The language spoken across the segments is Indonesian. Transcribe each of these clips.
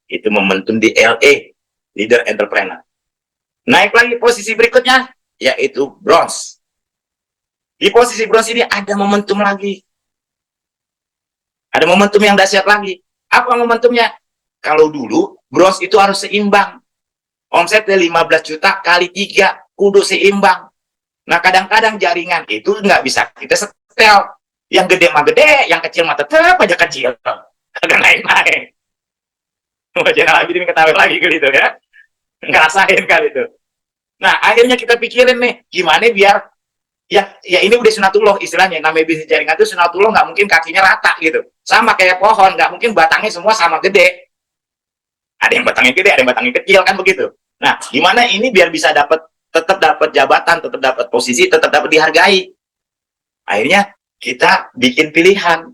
Itu momentum di LA, leader entrepreneur. Naik lagi posisi berikutnya, yaitu bronze. Di posisi bronze ini ada momentum lagi. Ada momentum yang dahsyat lagi. Apa momentumnya? Kalau dulu, bronze itu harus seimbang. Omsetnya 15 juta kali 3, kudu seimbang. Nah, kadang-kadang jaringan itu nggak bisa kita setel. Yang gede mah gede, yang kecil mah tetap aja kecil. Agak naik-naik. Jangan lagi ini ketahui lagi gitu ya. Ngerasain kali itu. Nah, akhirnya kita pikirin nih, gimana biar ya ini udah sunatullah istilahnya. Namanya bisnis jaringan itu sunatullah, nggak mungkin kakinya rata gitu. Sama kayak pohon, nggak mungkin batangnya semua sama gede. Ada yang batangnya gede, ada yang batangnya kecil, kan begitu. Nah, gimana ini biar bisa tetap dapat jabatan, tetap dapat posisi, tetap dapat dihargai. Akhirnya kita bikin pilihan.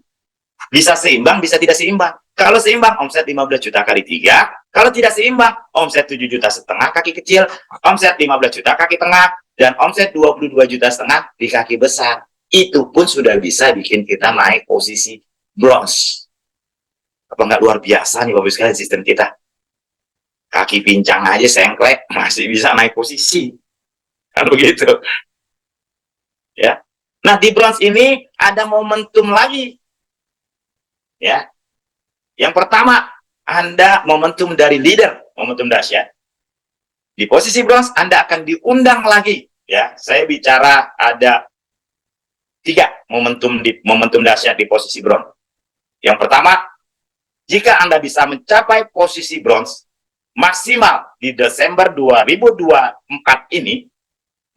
Bisa seimbang, bisa tidak seimbang. Kalau seimbang, omset 15 juta kali 3. Kalau tidak seimbang, omset 7,5 juta kaki kecil, omset 15 juta kaki tengah, dan omset 22,5 juta di kaki besar. Itu pun sudah bisa bikin kita naik posisi bronze. Apa nggak luar biasa nih Bapak sekalian sistem kita? Kaki pincang aja sengklek masih bisa naik posisi. Kan begitu. Ya. Nah, di bronze ini ada momentum lagi. Ya. Yang pertama, Anda momentum dari leader, momentum dahsyat. Di posisi bronze, Anda akan diundang lagi. Ya, saya bicara ada 3 momentum dahsyat di posisi bronze. Yang pertama, jika Anda bisa mencapai posisi bronze maksimal di Desember 2024 ini,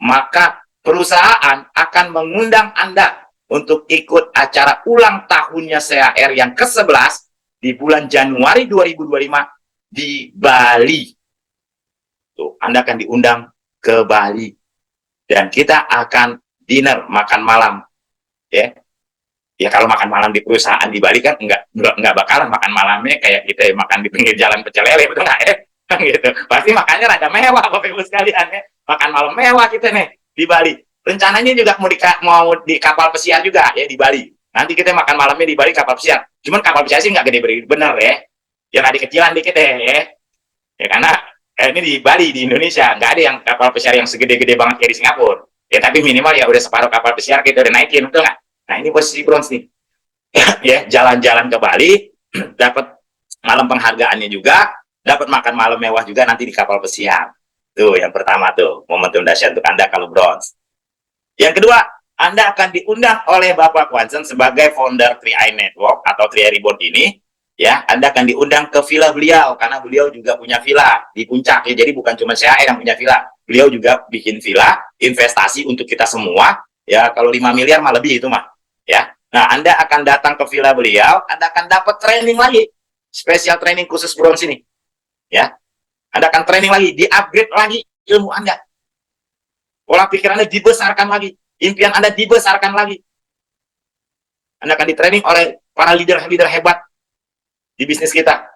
maka perusahaan akan mengundang Anda untuk ikut acara ulang tahunnya CHR yang ke-11 di bulan Januari 2025 di Bali. Tuh, Anda akan diundang ke Bali. Dan kita akan dinner, makan malam. Ya, ya kalau makan malam di perusahaan di Bali kan nggak bakalan makan malamnya kayak kita makan di pinggir jalan pecel lele, betul nggak ya? Gitu. Pasti makannya rada mewah, Bapak Ibu sekalian ya. Makan malam mewah kita nih di Bali. Rencananya juga mau di kapal pesiar juga ya di Bali. Nanti kita makan malamnya di Bali kapal pesiar. Cuman kapal pesiar sih nggak gede bener ya. Yang ada kecilan dikit deh ya. Ya karena ini di Bali, di Indonesia nggak ada yang kapal pesiar yang segede-gede banget kayak di Singapura. Ya tapi minimal ya udah separuh kapal pesiar kita udah naikin, betul nggak? Nah ini posisi bronze nih. Ya jalan-jalan ke Bali, dapat malam penghargaannya juga, dapat makan malam mewah juga nanti di kapal pesiar. Tuh yang pertama tuh momentum dahsyat untuk Anda kalau bronze. Yang kedua, Anda akan diundang oleh Bapak Kwansen sebagai founder 3i Network atau 3i Reborn ini. Ya, Anda akan diundang ke villa beliau karena beliau juga punya villa di puncak ya. Jadi bukan cuma saya yang punya villa, beliau juga bikin villa investasi untuk kita semua. Ya, kalau 5 miliar mah lebih itu mah. Ya, nah Anda akan datang ke villa beliau, Anda akan dapat training lagi, spesial training khusus bronze ini. Ya, Anda akan training lagi, di-upgrade lagi ilmu Anda. Pola pikir Anda dibesarkan lagi, impian Anda dibesarkan lagi. Anda akan di-training oleh para leader-leader hebat di bisnis kita.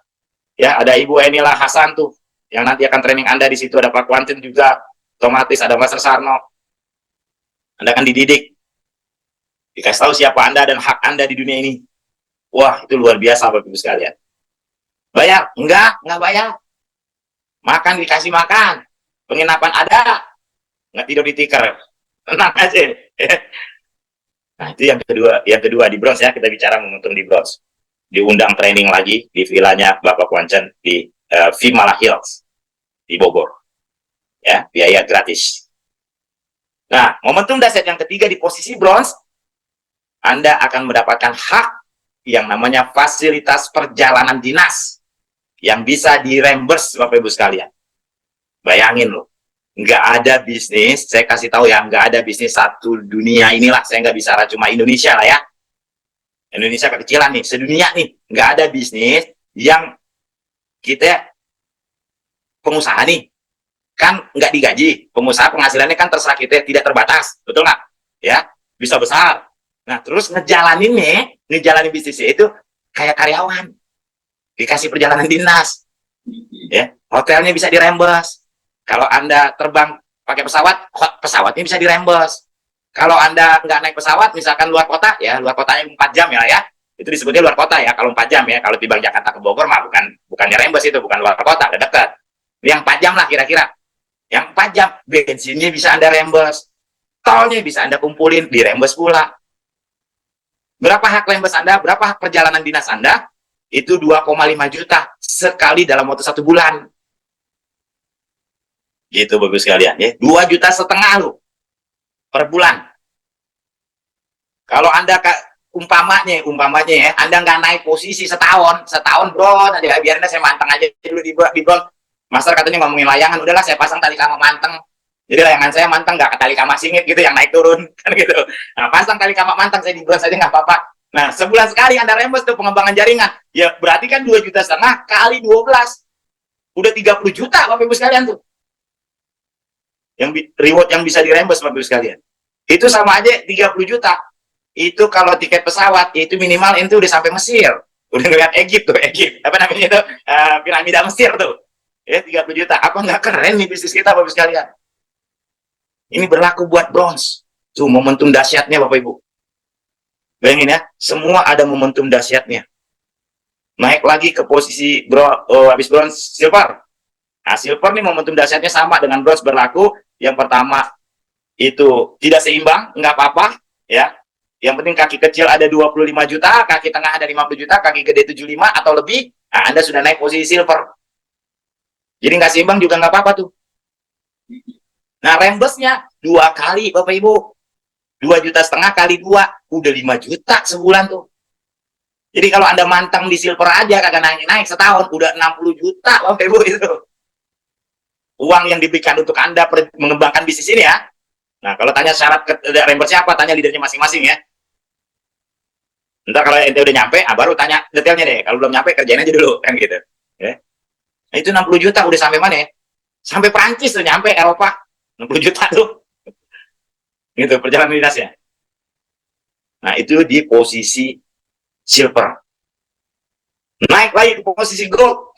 Ya, ada Ibu Enila Hasan tuh, yang nanti akan training Anda di situ. Ada Pak Kwantin juga, otomatis ada Mas Sarno. Anda akan dididik, dikasih tahu siapa Anda dan hak Anda di dunia ini. Wah, itu luar biasa Bapak Ibu sekalian. Bayar? Enggak bayar. Makan dikasih makan. Penginapan ada. Nggak tidur di tikar. Tenang aja. Nah, itu yang kedua. Yang kedua di bronze ya, kita bicara momentum di bronze. Diundang training lagi di villanya Bapak Kwansen di Vimala Hills di Bogor. Ya, biaya gratis. Nah, momentum dahsyat yang ketiga di posisi bronze, Anda akan mendapatkan hak yang namanya fasilitas perjalanan dinas yang bisa di-reimburse Bapak Ibu sekalian. Bayangin loh, nggak ada bisnis, saya kasih tahu ya, nggak ada bisnis satu dunia inilah, saya nggak bicara cuma Indonesia lah ya. Indonesia kekecilan nih, sedunia nih, nggak ada bisnis yang kita pengusaha nih, kan nggak digaji, pengusaha penghasilannya kan terserah kita, tidak terbatas, betul nggak? Ya, bisa besar. Nah, terus ngejalanin bisnisnya itu kayak karyawan, dikasih perjalanan dinas, ya, hotelnya bisa dirembes. Kalau Anda terbang pakai pesawat, pesawatnya bisa dirembes. Kalau Anda nggak naik pesawat, misalkan luar kota, ya luar kotanya 4 jam ya, Itu disebutnya luar kota ya, kalau 4 jam ya. Kalau timbang Jakarta ke Bogor mah bukannya rembes, itu bukan luar kota, udah dekat. Yang 4 jam lah kira-kira. Yang 4 jam bensinnya bisa Anda rembes, tolnya bisa Anda kumpulin, dirembes pula. Berapa hak rembes Anda? Berapa hak perjalanan dinas Anda? Itu 2,5 juta sekali dalam waktu 1 bulan. Gitu Bapak sekalian ya. 2,5 juta lu per bulan. Kalau Anda umpamanya ya, Anda nggak naik posisi setahun bro, nanti biarin saya manteng aja dulu di bro. Master katanya ngomongin layangan, udahlah saya pasang tali kama manteng. Jadi layangan saya manteng, nggak ke tali kama singit gitu yang naik turun kan gitu. Nah, pasang tali kama manteng, saya di bro saja nggak apa-apa. Nah, sebulan sekali Anda rembes tuh pengembangan jaringan. Ya berarti kan 2,5 juta kali 12. Udah 30 juta Bapak Ibu sekalian tuh. Yang reward yang bisa dirembes Bapak Ibu sekalian. Itu sama aja 30 juta. Itu kalau tiket pesawat itu minimal itu udah sampai Mesir. Udah ngeliat Egypt tuh, apa namanya itu? Piramida Mesir tuh. Ya 30 juta. Apa nggak keren nih bisnis kita Bapak Ibu sekalian? Ini berlaku buat bronze. Tuh momentum dahsyatnya Bapak Ibu. Bayangin ya, semua ada momentum dahsyatnya. Naik lagi ke posisi habis bronze silver. Nah, silver nih momentum dahsyatnya sama dengan bronze berlaku. Yang pertama itu tidak seimbang, nggak apa-apa ya. Yang penting kaki kecil ada 25 juta, kaki tengah ada 50 juta, kaki gede 75 atau lebih, nah Anda sudah naik posisi silver. Jadi nggak seimbang juga nggak apa-apa tuh. Nah, rembesnya 2 kali Bapak Ibu. 2,5 juta kali 2, udah 5 juta sebulan tuh. Jadi kalau Anda mantang di silver aja, kagak naik-naik setahun, udah 60 juta Bapak Ibu itu. Uang yang diberikan untuk Anda mengembangkan bisnis ini ya. Nah, kalau tanya syarat rembesnya apa, tanya leadernya masing-masing ya. Ntar kalau ente udah nyampe, baru tanya detailnya deh. Kalau belum nyampe, kerjain aja dulu, kan gitu. Ya. Nah, itu 60 juta udah sampai mana ya? Sampai Prancis tuh, nyampe Eropa. 60 juta tuh. Gitu, perjalanan dinasnya. Nah, itu di posisi silver. Naik lagi ke posisi gold.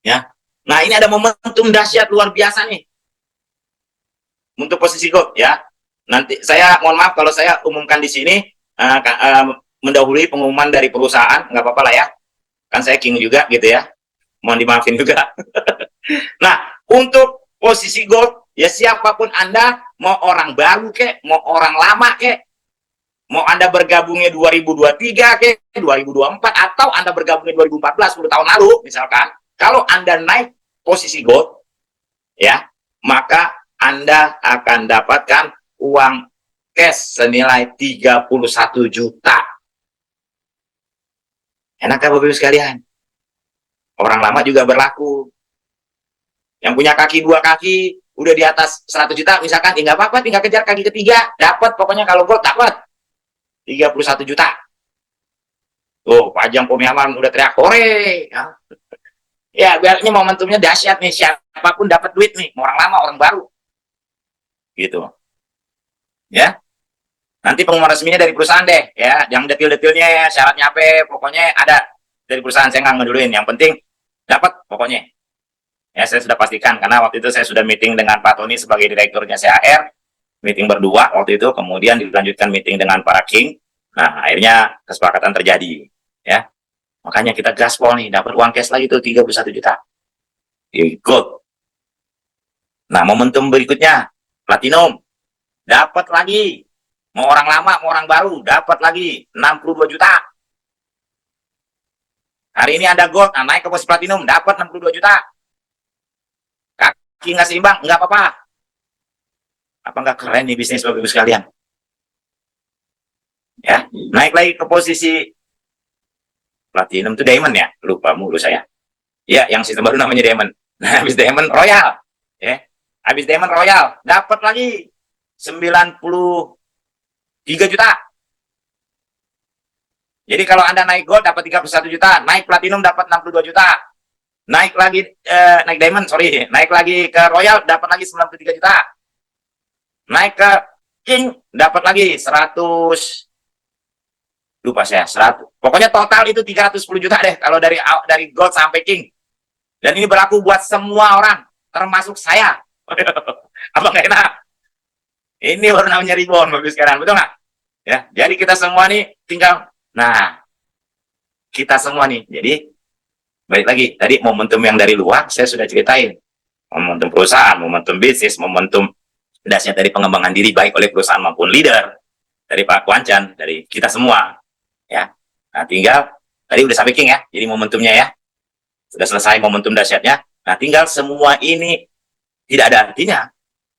Ya. Nah, ini ada momentum dahsyat luar biasa nih. Untuk posisi gold, ya. Nanti saya, mohon maaf kalau saya umumkan di sini, mendahului pengumuman dari perusahaan, nggak apa-apa lah ya. Kan saya king juga, gitu ya. Mohon dimaafin juga. Nah, untuk posisi gold, ya siapapun Anda, mau orang baru kek, mau orang lama kek, mau Anda bergabungnya 2023 kek, 2024, atau Anda bergabungnya 2014, 10 tahun lalu, misalkan, kalau Anda naik posisi gold, ya, maka Anda akan dapatkan uang cash senilai 31 juta. Enak kan Bapak Ibu sekalian? Orang lama juga berlaku. Yang punya kaki 2 kaki, udah di atas 100 juta misalkan, nggak apa-apa, tinggal kejar kaki ketiga, dapat pokoknya kalau gold dapat 31 juta. Tuh, Pajang Pomiaman udah teriak hore. Ya, biarnya momentumnya dahsyat nih, siapapun dapat duit nih, orang lama, orang baru. Gitu. Ya. Nanti pengumuman resminya dari perusahaan deh, ya. Yang detil-detilnya ya, syaratnya apa, pokoknya ada dari perusahaan, saya nggak ngeduluin. Yang penting dapat pokoknya. Ya, saya sudah pastikan, karena waktu itu saya sudah meeting dengan Pak Tony sebagai direkturnya CAR, meeting berdua waktu itu, kemudian dilanjutkan meeting dengan para king. Nah, akhirnya kesepakatan terjadi, ya. Makanya kita gaspol nih, dapat uang cash lagi tuh 31 juta. Good. Nah, momentum berikutnya, platinum, dapat lagi. Mau orang lama, mau orang baru, dapat lagi 62 juta. Hari ini ada gold, nah naik ke posisi platinum, dapat 62 juta. Kaki nggak seimbang, nggak apa-apa. Apa nggak keren nih bisnis Bapak Ibu sekalian? Ya, naik lagi ke posisi platinum itu diamond ya, lupa mulu saya. Ya, yang sistem baru namanya diamond. Nah, habis diamond royal, ya, habis diamond royal, dapat lagi 93 juta. Jadi kalau Anda naik gold dapat 31 juta, naik platinum dapat 62 juta. Naik lagi naik diamond, naik lagi ke royal dapat lagi 93 juta. Naik ke king dapat lagi 100, lupa saya, 100. Pokoknya total itu 310 juta deh kalau dari gold sampai king. Dan ini berlaku buat semua orang, termasuk saya. Apa nggak enak? Ini baru namanya rebound Bapak sekarang, betul nggak? Ya, jadi kita semua nih tinggal Nah, kita semua nih, jadi balik lagi, tadi momentum yang dari luar, saya sudah ceritain. Momentum perusahaan, momentum bisnis, momentum dahsyat dari pengembangan diri, baik oleh perusahaan maupun leader, dari Pak Kwancan, dari kita semua. Ya, nah tinggal, tadi udah saya bikin ya, jadi momentumnya ya, sudah selesai momentum dahsyatnya. Nah, tinggal semua ini tidak ada artinya,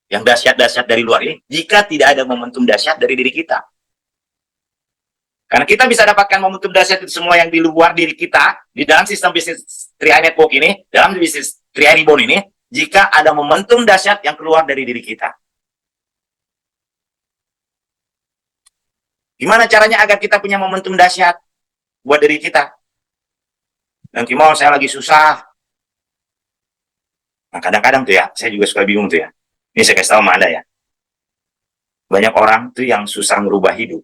yang dahsyat-dahsyat dari luar ini, jika tidak ada momentum dahsyat dari diri kita. Karena kita bisa dapatkan momentum dahsyat itu semua yang di luar diri kita, di dalam sistem bisnis 3i Network ini, dalam bisnis 3i Reborn ini, jika ada momentum dahsyat yang keluar dari diri kita. Gimana caranya agar kita punya momentum dahsyat buat diri kita? Nanti mau saya lagi susah. Nah, kadang-kadang tuh ya, saya juga suka bingung tuh ya. Ini saya kasih tahu sama Anda ya. Banyak orang tuh yang susah merubah hidup.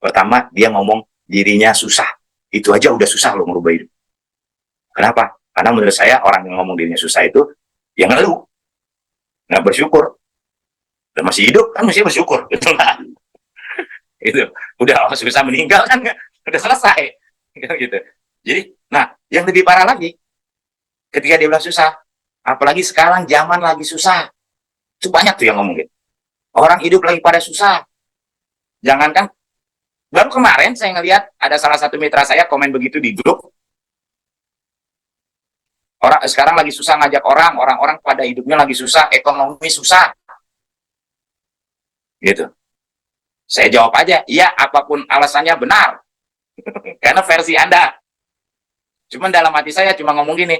Pertama, dia ngomong dirinya susah. Itu aja udah susah loh merubah hidup. Kenapa? Karena menurut saya orang yang ngomong dirinya susah itu yang ngeluh, nggak bersyukur. Dan masih hidup kan mesti bersyukur, betul nggak? Itu udah susah meninggal kan udah selesai, gitu. Jadi, nah yang lebih parah lagi, ketika dia bilang susah, apalagi sekarang zaman lagi susah, itu banyak tuh yang ngomong gitu. Orang hidup lagi pada susah. Jangankan baru kemarin saya ngelihat ada salah satu mitra saya komen begitu di grup. Orang sekarang lagi susah ngajak orang pada hidupnya lagi susah, ekonomi susah. Gitu. Saya jawab aja, iya apapun alasannya benar. Karena versi Anda. Cuman dalam hati saya cuma ngomong gini,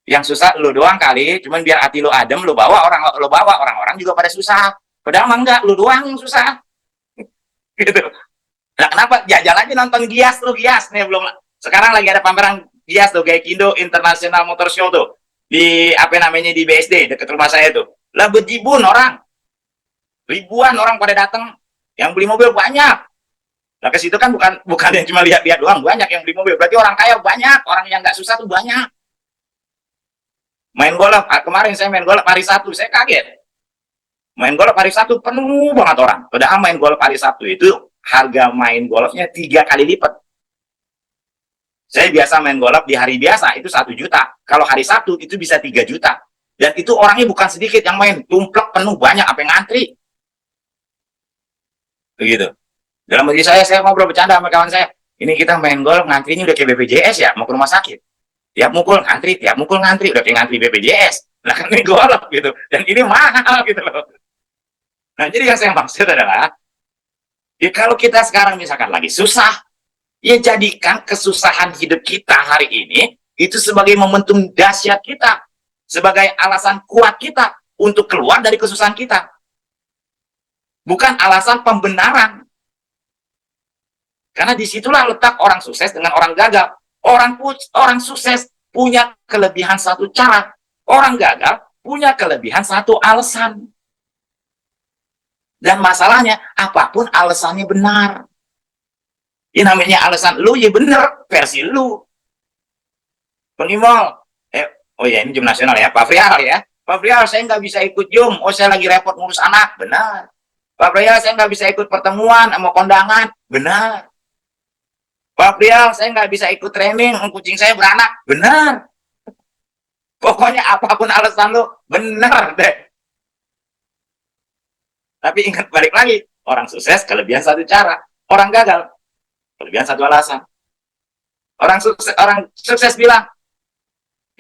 yang susah lu doang kali, cuman biar hati lu adem, lu bawa orang-orang juga pada susah. Padahal mah enggak, lu doang yang susah. Gitu. Nah, kenapa? Jajal aja nonton Gias tuh, Gias nih belum. Sekarang lagi ada pameran Gias tuh, Gaikindo International Motor Show tuh. Di apa namanya di BSD dekat rumah saya tuh. Lah bejibun orang. Ribuan orang pada datang, yang beli mobil banyak. Nah, ke situ kan bukan yang cuma lihat-lihat doang, banyak yang beli mobil. Berarti orang kaya banyak, orang yang nggak susah tuh banyak. Main golf, kemarin saya main golf hari Sabtu, saya kaget. Main golf hari Sabtu penuh banget orang. Padahal main golf hari Sabtu itu harga main golfnya 3 kali lipat. Saya biasa main golf di hari biasa itu 1 juta. Kalau hari Sabtu itu bisa 3 juta. Dan itu orangnya bukan sedikit yang main, tumplek penuh banyak, apa yang ngantri. Begitu. Dalam bagi saya ngobrol bercanda sama kawan saya. Ini kita main golf ngantrinya udah kayak BPJS ya, mau ke rumah sakit. Tiap mukul ngantri, udah kayak ngantri BPJS. Nah kan ini golf gitu. Dan ini mahal gitu loh. Nah jadi yang saya maksud adalah, ya kalau kita sekarang misalkan lagi susah, ya jadikan kesusahan hidup kita hari ini itu sebagai momentum dahsyat kita, sebagai alasan kuat kita untuk keluar dari kesusahan kita, bukan alasan pembenaran. Karena disitulah letak orang sukses dengan orang gagal. Orang sukses punya kelebihan satu cara, orang gagal punya kelebihan satu alasan. Dan masalahnya, apapun alasannya benar. Ya namanya alasan lu, ya bener, versi lu. Penimol, oh ya ini jum nasional ya, Pak Frial ya. Pak Frial, saya nggak bisa ikut jum, oh saya lagi repot ngurus anak, benar. Pak Frial, saya nggak bisa ikut pertemuan sama kondangan, benar. Pak Frial, saya nggak bisa ikut training, kucing saya beranak, benar. Pokoknya apapun alasan lu, benar deh. Tapi ingat balik lagi, orang sukses kelebihan satu cara, orang gagal kelebihan satu alasan. Orang sukses bilang,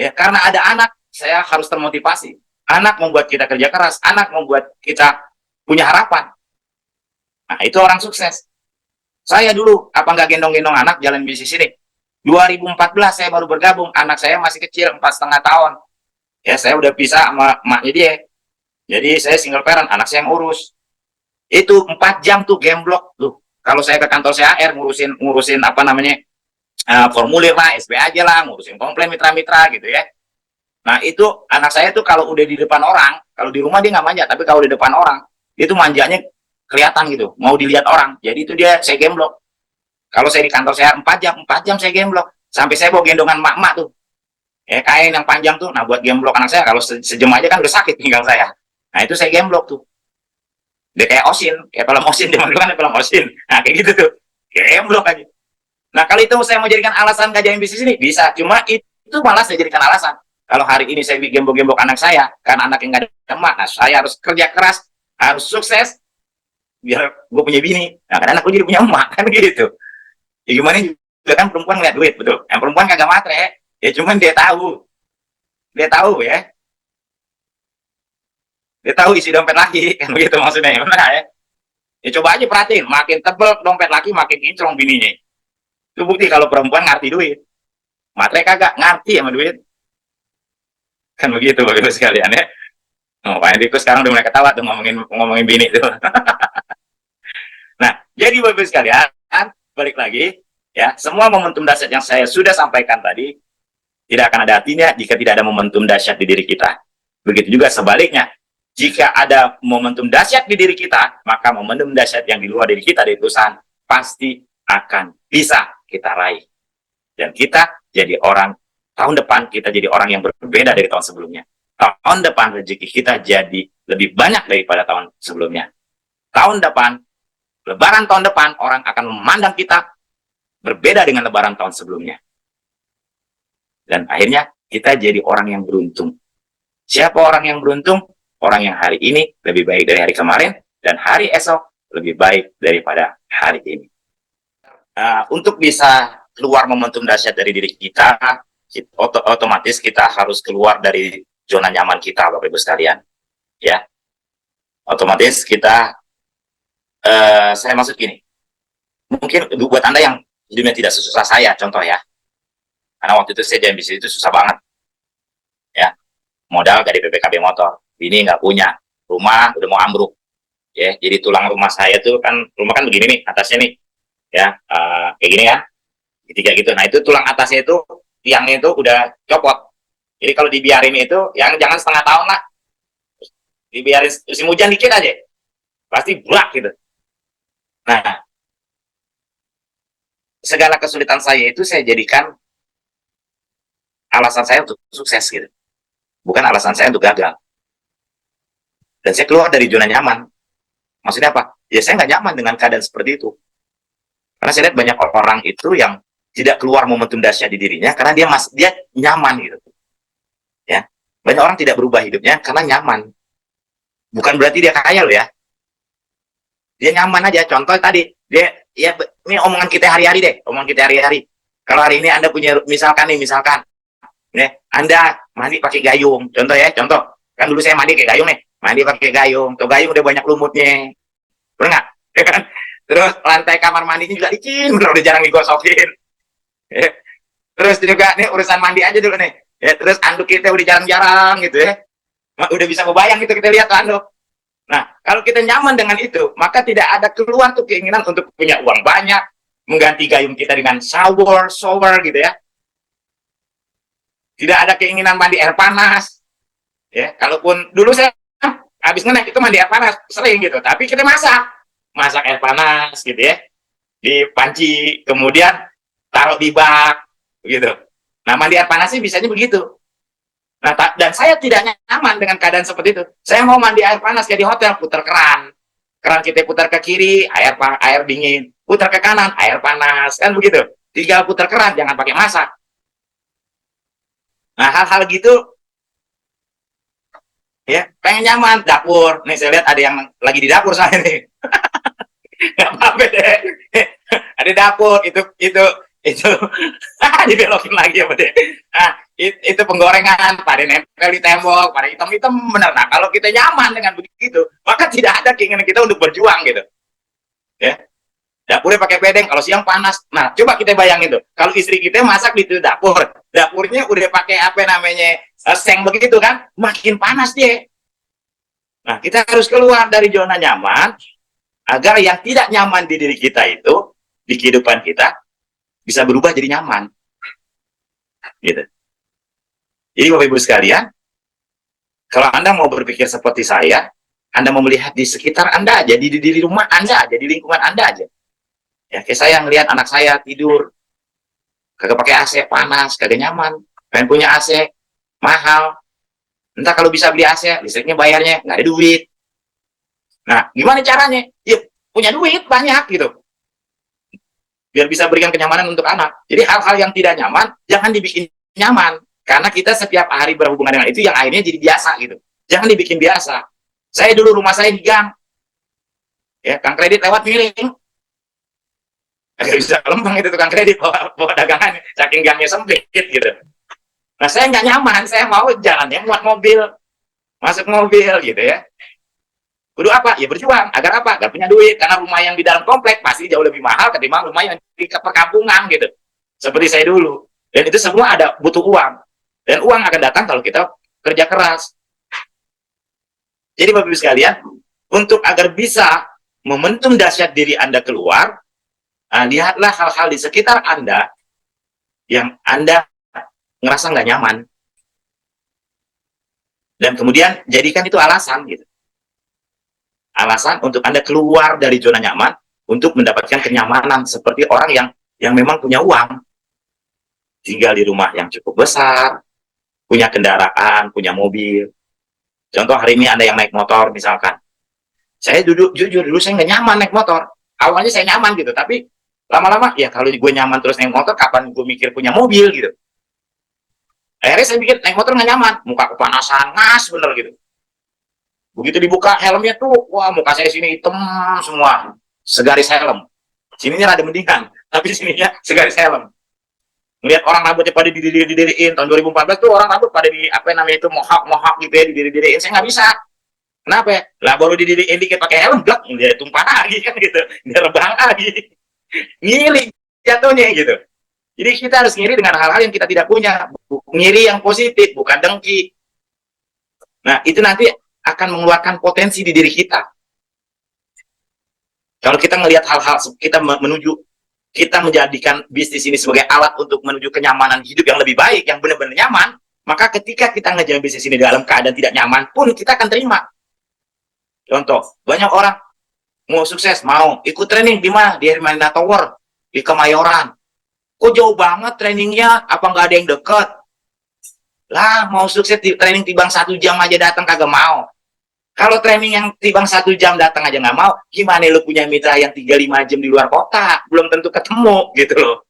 ya karena ada anak, saya harus termotivasi. Anak membuat kita kerja keras, anak membuat kita punya harapan. Nah itu orang sukses. Saya dulu, apa nggak gendong-gendong anak jalan bisnis ini? 2014 saya baru bergabung, anak saya masih kecil, 4,5 tahun. Ya saya udah pisah sama emaknya dia. Jadi saya single parent, anak saya yang urus. Itu 4 jam tuh game block tuh. Kalau saya ke kantor CHR ngurusin apa namanya formulir lah, SP aja lah, ngurusin komplain mitra-mitra gitu ya. Nah itu anak saya tuh kalau udah di depan orang, kalau di rumah dia nggak manja, tapi kalau di depan orang, dia tuh manjanya kelihatan gitu, mau dilihat orang. Jadi itu saya game block. Kalau saya di kantor saya 4 jam saya game block. Sampai saya bawa gendongan mak-mak tuh. Ya kain yang panjang tuh, nah buat game block anak saya, kalau sejam aja kan udah sakit pinggang saya. Nah itu saya game block tuh. Dia kayak Osin, kayak film Osin, zaman dulu kan film Osin. Nah kayak gitu tuh, game block aja. Nah, kalau itu saya mau jadikan alasan nggak jalan bisnis ini, bisa. Cuma itu malah saya jadikan alasan. Kalau hari ini saya gembok-gembok anak saya, karena anak yang nggak ada emak, nah saya harus kerja keras, harus sukses, biar gue punya bini. Nah, karena anak gue jadi punya emak, kan gitu. Ya gimana juga kan perempuan ngeliat duit, betul. Yang perempuan kagak matre, ya cuman dia tahu ya, dia tahu isi dompet laki, kan begitu maksudnya, benar ya. Ya coba aja perhatiin, makin tebel dompet laki, makin kinclong bininya. Itu bukti kalau perempuan ngerti duit. Matre kagak ngerti sama duit. Kan begitu Bapak Ibu sekalian ya. Oh, Pak Enrico sekarang udah mulai ketawa tuh ngomongin bini tuh. Nah, jadi Bapak Ibu sekalian, balik lagi ya, semua momentum dahsyat yang saya sudah sampaikan tadi tidak akan ada artinya jika tidak ada momentum dahsyat di diri kita. Begitu juga sebaliknya, jika ada momentum dahsyat di diri kita, maka momentum dahsyat yang di luar diri kita di perusahaan pasti akan bisa kita raih. Dan kita jadi orang, tahun depan kita jadi orang yang berbeda dari tahun sebelumnya. Tahun depan rezeki kita jadi lebih banyak daripada tahun sebelumnya. Tahun depan, lebaran tahun depan, orang akan memandang kita berbeda dengan lebaran tahun sebelumnya. Dan akhirnya kita jadi orang yang beruntung. Siapa orang yang beruntung? Orang yang hari ini lebih baik dari hari kemarin, dan hari esok lebih baik daripada hari ini. Untuk bisa keluar momentum dahsyat dari diri kita, otomatis kita harus keluar dari zona nyaman kita, Bapak Ibu sekalian. Ya, otomatis kita, saya maksud gini, mungkin buat Anda yang hidupnya tidak sesusah saya, contoh ya, karena waktu itu saya jalan bisnis itu susah banget, ya, modal dari PPKB motor, ini nggak punya, rumah udah mau ambruk, ya, jadi tulang rumah saya tuh kan, rumah kan begini nih, atasnya nih, ya, kayak gini kan, ketiga gitu, nah itu tulang atasnya itu, tiangnya itu udah copot, jadi kalau dibiarin itu, yang jangan setengah tahun lah, dibiarin musim hujan dikit aja, pasti burak gitu. Nah, segala kesulitan saya itu saya jadikan alasan saya untuk sukses gitu, bukan alasan saya untuk gagal. Dan saya keluar dari zona nyaman. Maksudnya apa? Ya saya nggak nyaman dengan keadaan seperti itu. Karena saya lihat banyak orang itu yang tidak keluar momentum dahsyat di dirinya karena dia nyaman gitu. Ya, banyak orang tidak berubah hidupnya karena nyaman. Bukan berarti dia kaya loh ya. Dia nyaman aja. Contoh tadi, ya ini omongan kita hari-hari deh, omongan kita hari-hari. Kalau hari ini Anda punya, misalkan, ya, Anda mandi pakai gayung, contoh ya, contoh. Kan dulu saya mandi pakai gayung nih, mandi pakai gayung, tuh gayung udah banyak lumutnya, bener nggak? Ya kan? Terus lantai kamar mandinya juga licin, udah jarang digosokin. Ya. Terus juga nih urusan mandi aja dulu nih, ya, terus anduk kita udah jarang-jarang gitu ya, udah bisa membayang gitu kita lihat anduk. Nah, kalau kita nyaman dengan itu, maka tidak ada keluar tuh keinginan untuk punya uang banyak, mengganti gayung kita dengan shower gitu ya. Tidak ada keinginan mandi air panas. Ya, kalaupun dulu saya habis ngenek itu mandi air panas sering gitu, tapi kita masak air panas gitu ya, di panci, kemudian taruh di bak gitu. Nah, mandi air panas sih bisanya begitu. Nah, dan saya tidak nyaman dengan keadaan seperti itu. Saya mau mandi air panas kayak di hotel, putar keran kita putar ke kiri, air dingin, putar ke kanan, air panas, kan begitu. Tinggal putar keran, jangan pakai masak. Nah, hal-hal gitu, ya, pengen nyaman. Dapur, nih saya lihat ada yang lagi di dapur saya nih. Nggak apa-apa deh. Ada dapur, itu dibelokin lagi ya, deh. Nah, itu penggorengan, pada nempel di tembok, pada hitam-hitam, benar. Nah, kalau kita nyaman dengan begitu, maka tidak ada keinginan kita untuk berjuang gitu. Ya. Dapurnya pakai bedeng, kalau siang panas. Nah, coba kita bayangin tuh, kalau istri kita masak di dapurnya udah pakai apa namanya, seng begitu kan, makin panas dia. Nah, kita harus keluar dari zona nyaman, agar yang tidak nyaman di diri kita itu, di kehidupan kita, bisa berubah jadi nyaman. Gitu. Jadi Bapak Ibu sekalian, kalau Anda mau berpikir seperti saya, Anda mau melihat di sekitar Anda aja, di rumah Anda aja, di lingkungan Anda aja. Ya, kayak saya ngelihat anak saya tidur, kagak pakai AC, panas, kagak nyaman, pengen punya AC, mahal. Entah kalau bisa beli AC, listriknya bayarnya, nggak ada duit. Nah, gimana caranya? Ya, punya duit banyak gitu. biar bisa berikan kenyamanan untuk anak. Jadi hal-hal yang tidak nyaman jangan dibikin nyaman, karena kita setiap hari berhubungan dengan itu yang akhirnya jadi biasa gitu. Jangan dibikin biasa. Saya dulu rumah saya di gang, ya Kang Kredit lewat miring, agak bisa lempeng itu tukang kredit bawa dagangan, saking gangnya sempit gitu. Nah saya nggak nyaman, saya mau jalannya muat mobil, masuk mobil gitu ya. Kudu apa? Ya berjuang. Agar apa? Agar punya duit. Karena rumah yang di dalam komplek pasti jauh lebih mahal ketimbang rumah yang di perkampungan gitu. Seperti saya dulu. Dan itu semua ada butuh uang. Dan uang akan datang kalau kita kerja keras. Jadi Bapak Ibu sekalian, untuk agar bisa momentum dahsyat diri Anda keluar, lihatlah hal-hal di sekitar Anda yang Anda ngerasa nggak nyaman. Dan kemudian jadikan itu alasan gitu. Alasan untuk Anda keluar dari zona nyaman untuk mendapatkan kenyamanan seperti orang yang memang punya uang, tinggal di rumah yang cukup besar, punya kendaraan, punya mobil. Contoh hari ini Anda yang naik motor misalkan, saya jujur dulu saya nggak nyaman naik motor. Awalnya saya nyaman gitu, tapi lama-lama ya kalau gue nyaman terus naik motor, kapan gue mikir punya mobil gitu. Akhirnya saya pikir naik motor nggak nyaman, muka kepanasan, ngas bener gitu. Begitu dibuka helmnya tuh, wah muka saya sini hitam semua, segaris helm. Sininya ada mendingan, tapi sininya segaris helm. Melihat orang rambutnya pada didiriin, tahun 2014 tuh orang rambut pada di, apa namanya itu, mohak gitu ya, didiriin. Saya nggak bisa. Kenapa ya? Lah baru didiriin dikit pakai helm, blek, dia tumpah lagi kan gitu. Dia rebah lagi. Ngiri jatuhnya gitu. Jadi kita harus ngiri dengan hal-hal yang kita tidak punya. Ngiri yang positif, bukan dengki. Nah, itu nanti akan mengeluarkan potensi di diri kita. Kalau kita melihat hal-hal, kita menjadikan bisnis ini sebagai alat untuk menuju kenyamanan hidup yang lebih baik, yang benar-benar nyaman, maka ketika kita ngejalan bisnis ini dalam keadaan tidak nyaman pun kita akan terima. Contoh, banyak orang mau sukses, mau ikut training di mana? Di Hermanina Tower, di Kemayoran. Kok jauh banget trainingnya? Apa nggak ada yang dekat? Lah, mau sukses di training tibang 1 jam aja datang kagak mau. Kalau training yang tibang 1 jam datang aja nggak mau, gimana lu punya mitra yang 3-5 jam di luar kota? Belum tentu ketemu gitu loh.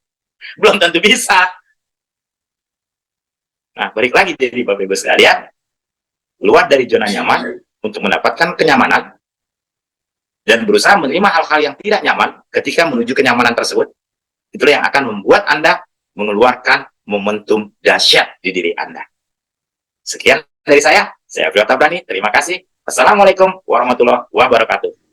Belum tentu bisa. Nah, balik lagi jadi Bapak Ibu sekalian, keluar dari zona nyaman untuk mendapatkan kenyamanan dan berusaha menerima hal-hal yang tidak nyaman ketika menuju kenyamanan tersebut. Itulah yang akan membuat Anda mengeluarkan momentum dahsyat di diri Anda. Sekian dari saya Abdul Tabrani. Terima kasih. Assalamualaikum warahmatullahi wabarakatuh.